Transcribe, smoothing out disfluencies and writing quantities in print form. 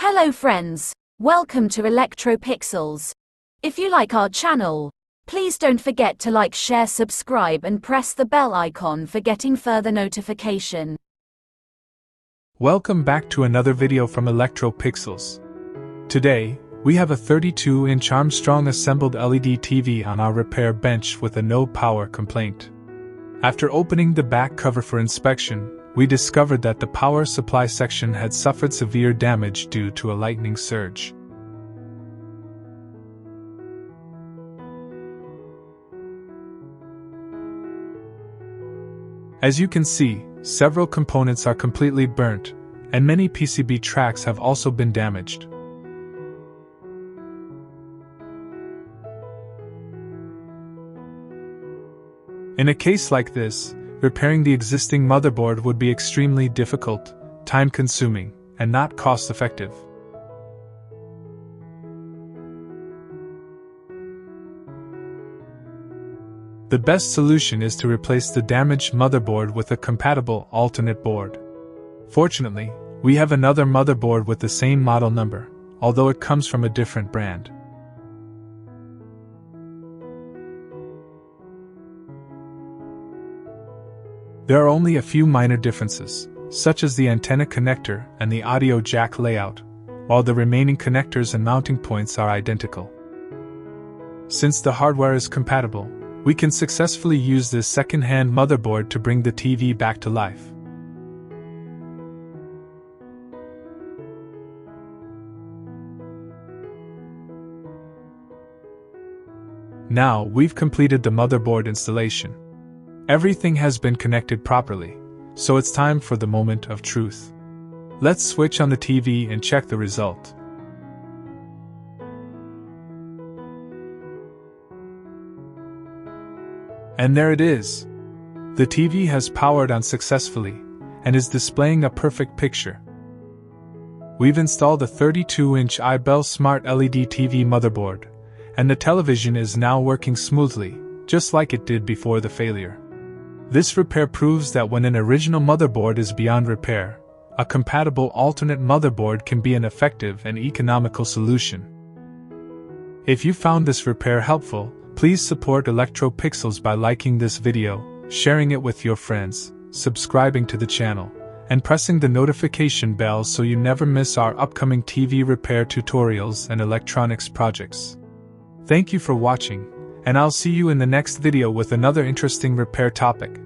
Hello friends, welcome to Electropixels. If you like our channel, please don't forget to like, share, subscribe and press the bell icon for getting further notification. Welcome back to another video from Electropixels. Today, we have a 32-inch Armstrong assembled LED TV on our repair bench with a no power complaint. After opening the back cover for inspection, we discovered that the power supply section had suffered severe damage due to a lightning surge. As you can see, several components are completely burnt, and many PCB tracks have also been damaged. In a case like this, repairing the existing motherboard would be extremely difficult, time-consuming, and not cost-effective. The best solution is to replace the damaged motherboard with a compatible alternate board. Fortunately, we have another motherboard with the same model number, although it comes from a different brand. There are only a few minor differences, such as the antenna connector and the audio jack layout, while the remaining connectors and mounting points are identical. Since the hardware is compatible, we can successfully use this second-hand motherboard to bring the TV back to life. Now we've completed the motherboard installation. Everything has been connected properly, so it's time for the moment of truth. Let's switch on the TV and check the result. And there it is! The TV has powered on successfully, and is displaying a perfect picture. We've installed a 32-inch Ibell Smart LED TV motherboard, and the television is now working smoothly, just like it did before the failure. This repair proves that when an original motherboard is beyond repair, a compatible alternate motherboard can be an effective and economical solution. If you found this repair helpful, please support Electropixels by liking this video, sharing it with your friends, subscribing to the channel, and pressing the notification bell so you never miss our upcoming TV repair tutorials and electronics projects. Thank you for watching, and I'll see you in the next video with another interesting repair topic.